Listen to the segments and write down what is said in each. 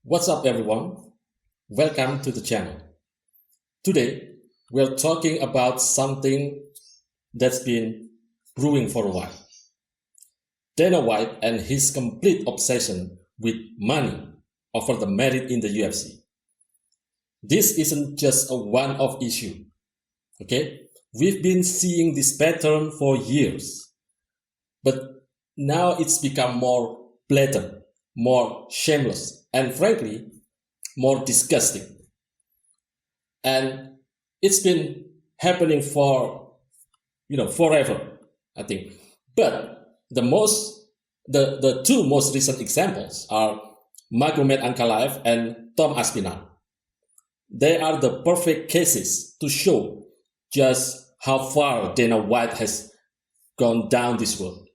What's up, everyone? Welcome to the channel. Today, we're talking about something that's been brewing for a while. Dana White and his complete obsession with money over the merit in the UFC. This isn't just a one-off issue, okay? We've been seeing this pattern for years, but now it's become more blatant, more shameless, and frankly, more disgusting. And it's been happening for, forever, I think. But the two most recent examples are Magomed Ankalaev and Tom Aspinall. They are the perfect cases to show just how far Dana White has gone down this road.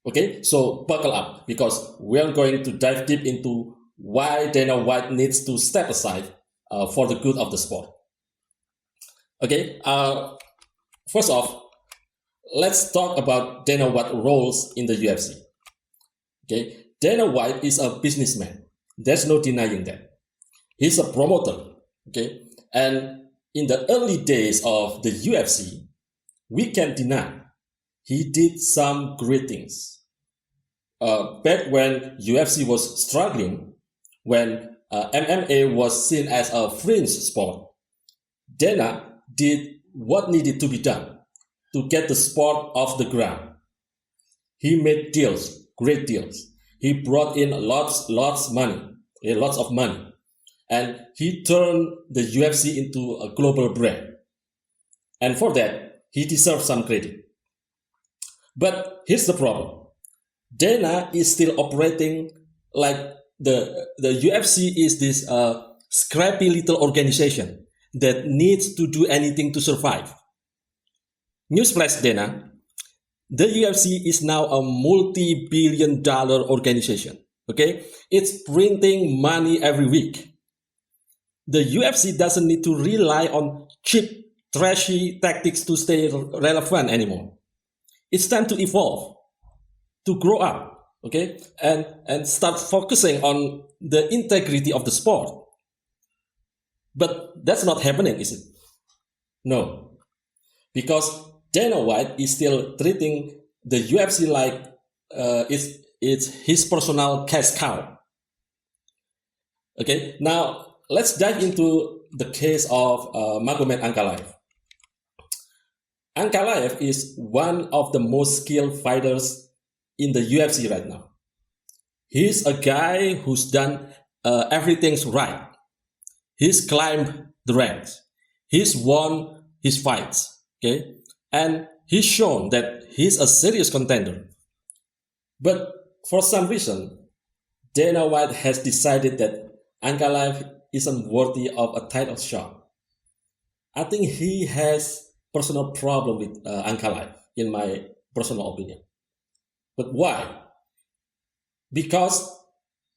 Okay, so buckle up because we're going to dive deep into why Dana White needs to step aside for the good of the sport. Okay, first off, let's talk about Dana White's roles in the UFC. Okay, Dana White is a businessman. There's no denying that. He's a promoter. Okay, and in the early days of the UFC, we can't deny he did some great things. Back when UFC was struggling, when MMA was seen as a fringe sport, Dana did what needed to be done to get the sport off the ground. He made deals, great deals. He brought in lots of money, and he turned the UFC into a global brand. And for that, he deserves some credit. But here's the problem. Dana is still operating like the UFC is this scrappy little organization that needs to do anything to survive. Newsflash, Dana, the UFC is now a multi-billion-dollar organization. Okay, it's printing money every week. The UFC doesn't need to rely on cheap, trashy tactics to stay relevant anymore. It's time to evolve, to grow up, okay, and start focusing on the integrity of the sport. But that's not happening, is it? No, because Dana White is still treating the UFC like it's his personal cash cow. Okay, now let's dive into the case of Magomed Ankalaev. Ankalaev is one of the most skilled fighters in the UFC right now. He's a guy who's done everything's right. He's climbed the ranks. He's won his fights, okay? And he's shown that he's a serious contender. But for some reason, Dana White has decided that Ankalaev isn't worthy of a title shot. I think he has personal problem with Ankalaev, in my personal opinion. But why? Because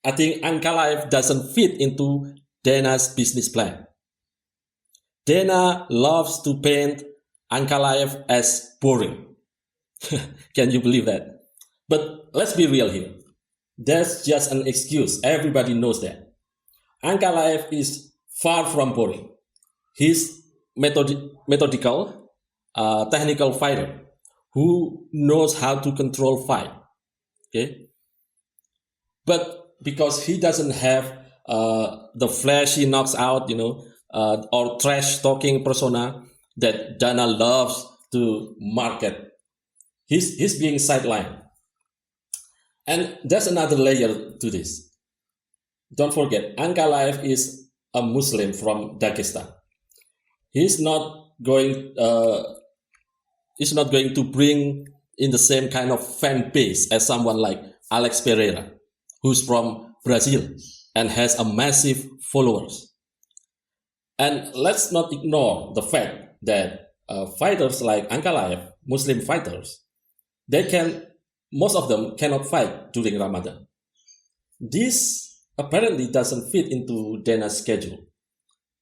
I think Ankalaev doesn't fit into Dana's business plan. Dana loves to paint Ankalaev as boring. Can you believe that? But let's be real here. That's just an excuse. Everybody knows that. Ankalaev is far from boring. He's methodical, technical fighter who knows how to control fight, okay? But because he doesn't have the flashy knocks out, or trash talking persona that Dana loves to market, he's being sidelined. And there's another layer to this. Don't forget, Ankalaev is a Muslim from Dagestan. He's not going to bring in the same kind of fan base as someone like Alex Pereira, who's from Brazil and has a massive followers. And let's not ignore the fact that fighters like Ankalaev, Muslim fighters, most of them cannot fight during Ramadan. This apparently doesn't fit into Dana's schedule.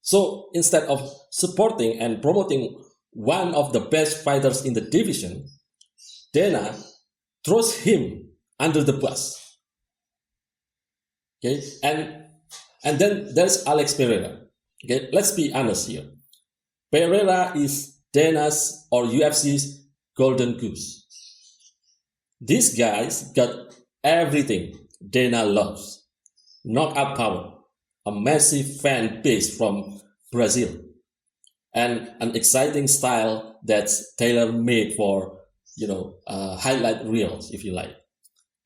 So instead of supporting and promoting one of the best fighters in the division, Dana throws him under the bus. Okay, and And then there's Alex Pereira. Okay, let's be honest here. Pereira is Dana's or UFC's golden goose. These guys got everything Dana loves. Knockout power, a massive fan base from Brazil, and an exciting style that's tailor-made for, highlight reels, if you like.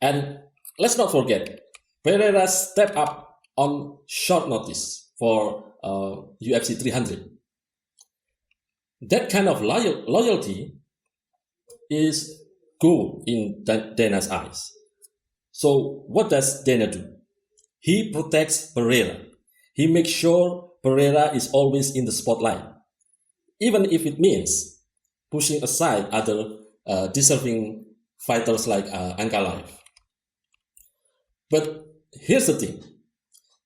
And let's not forget, Pereira stepped up on short notice for UFC 300. That kind of loyalty is gold in Dana's eyes. So what does Dana do? He protects Pereira. He makes sure Pereira is always in the spotlight, even if it means pushing aside other deserving fighters like Ankalaev. But here's the thing.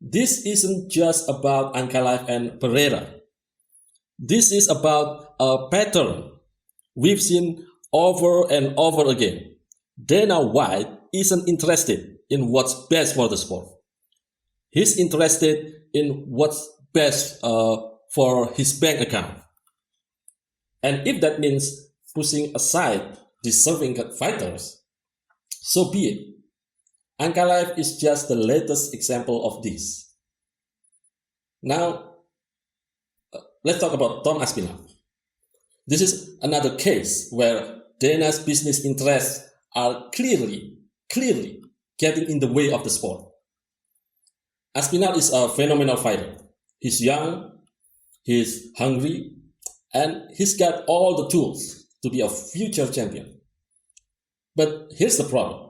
This isn't just about Ankalaev and Pereira. This is about a pattern we've seen over and over again. Dana White isn't interested in what's best for the sport. He's interested in what's best for his bank account. And if that means pushing aside deserving fighters, so be it. Ankalaev is just the latest example of this. Now, let's talk about Tom Aspinall. This is another case where Dana's business interests are clearly getting in the way of the sport. Aspinall is a phenomenal fighter. He's young, he's hungry, and he's got all the tools to be a future champion. But here's the problem.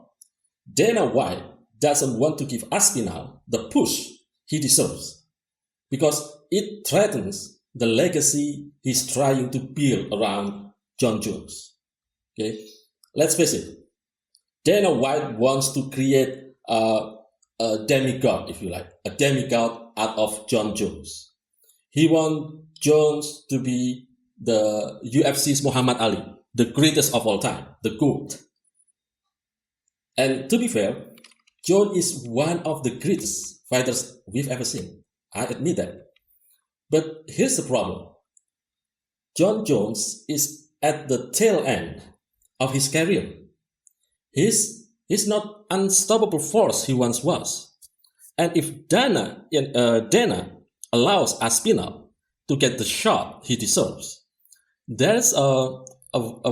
Dana White doesn't want to give Aspinall the push he deserves because it threatens the legacy he's trying to build around Jon Jones. Okay, let's face it. Dana White wants to create a demigod, if you like, a demigod out of Jon Jones. He wants Jones to be the UFC's Muhammad Ali, the greatest of all time, the GOAT. And to be fair, Jon is one of the greatest fighters we've ever seen. I admit that. But here's the problem. Jon Jones is at the tail end of his career. He's not unstoppable force he once was. And if Dana allows Aspinall to get the shot he deserves, there's a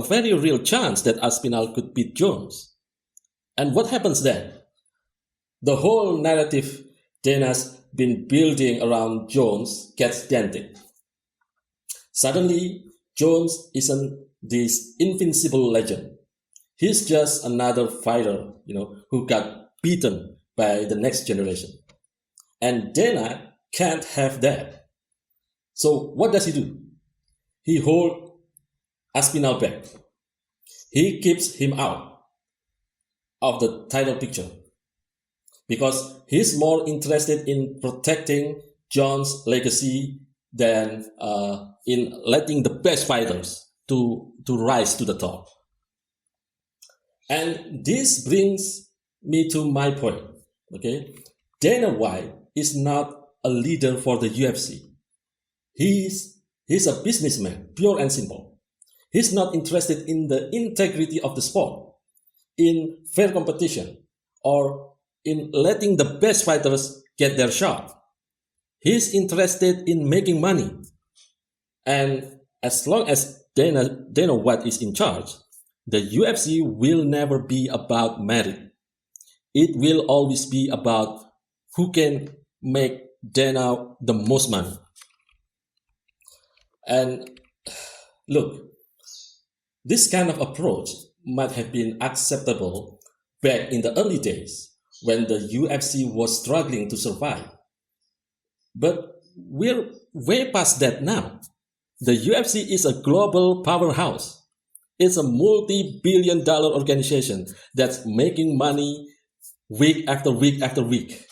very real chance that Aspinall could beat Jones. And what happens then? The whole narrative Dana's been building around Jones gets dented. Suddenly, Jones isn't this invincible legend. He's just another fighter, who got beaten by the next generation. And Dana can't have that. So what does he do? He holds Aspinall back. He keeps him out of the title picture because he's more interested in protecting Jon's legacy than in letting the best fighters to rise to the top. And this brings me to my point. Okay, Dana White is not a leader for the UFC. He's a businessman, pure and simple. He's not interested in the integrity of the sport, in fair competition, or in letting the best fighters get their shot. He's interested in making money. And as long as Dana White is in charge, the UFC will never be about merit. It will always be about who can make Dana the most money. And look, this kind of approach might have been acceptable back in the early days when the UFC was struggling to survive. But we're way past that now. The UFC is a global powerhouse. It's a multi-billion-dollar organization that's making money week after week after week.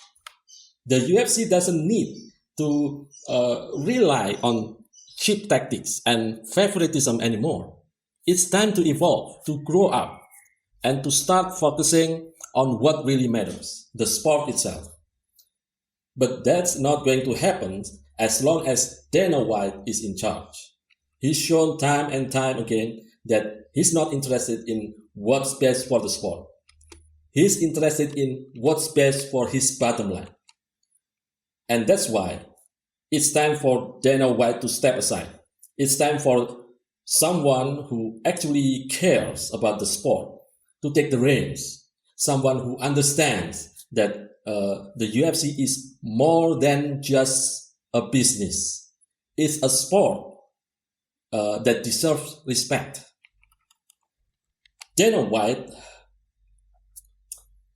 The UFC doesn't need to rely on cheap tactics and favoritism anymore. It's time to evolve, to grow up, and to start focusing on what really matters, the sport itself. But that's not going to happen as long as Dana White is in charge. He's shown time and time again that he's not interested in what's best for the sport. He's interested in what's best for his bottom line. And that's why it's time for Dana White to step aside. It's time for someone who actually cares about the sport to take the reins. Someone who understands that the UFC is more than just a business. It's a sport that deserves respect. Dana White,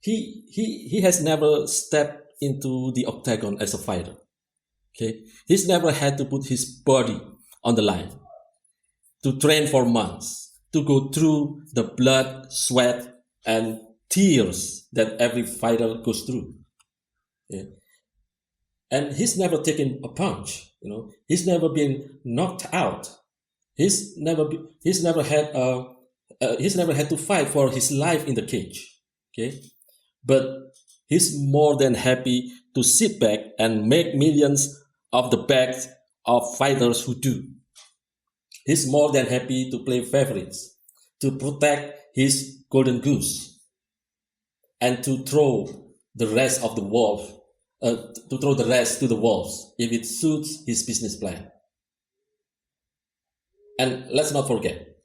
he has never stepped into the octagon as a fighter. Okay, he's never had to put his body on the line, to train for months, to go through the blood, sweat, and tears that every fighter goes through. Yeah. And he's never taken a punch. He's never been knocked out. He's never had to fight for his life in the cage. Okay, but he's more than happy to sit back and make millions of the backs of fighters who do. He's more than happy to play favorites, to protect his golden goose, and to throw the rest of the wolf, to the wolves if it suits his business plan. And let's not forget,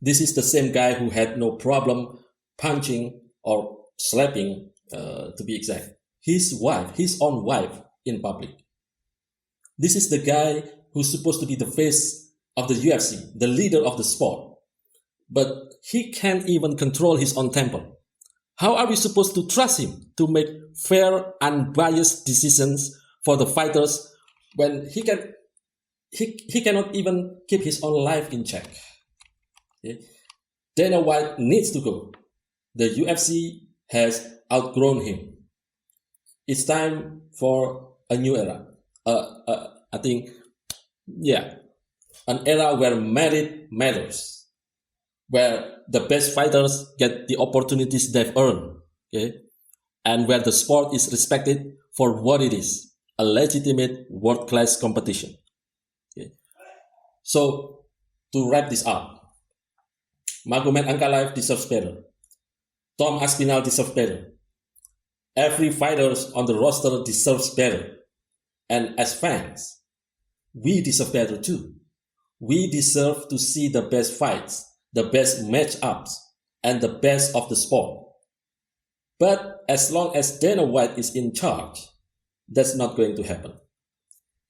this is the same guy who had no problem punching or slapping, to be exact, his own wife in public. This is the guy who's supposed to be the face of the UFC, the leader of the sport. But he can't even control his own temper. How are we supposed to trust him to make fair, unbiased decisions for the fighters when he cannot even keep his own life in check? Okay? Dana White needs to go. The UFC has outgrown him. It's time for a new era. I think, an era where merit matters, where the best fighters get the opportunities they've earned, okay? And where the sport is respected for what it is, a legitimate world-class competition. Okay? So, to wrap this up, Magomed Ankalaev deserves better. Tom Aspinall deserves better. Every fighter on the roster deserves better. And as fans, we deserve better too. We deserve to see the best fights, the best matchups, and the best of the sport. But as long as Dana White is in charge, that's not going to happen.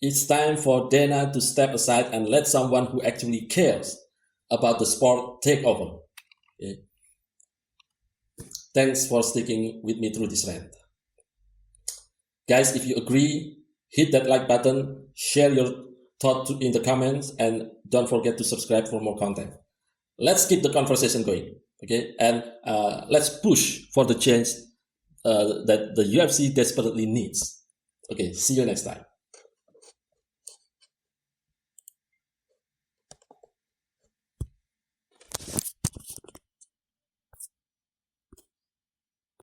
It's time for Dana to step aside and let someone who actually cares about the sport take over. Okay? Thanks for sticking with me through this rant. Guys, if you agree, hit that like button, share your thought in the comments, and don't forget to subscribe for more content. Let's keep the conversation going, okay? And let's push for the change that the UFC desperately needs. Okay, see you next time.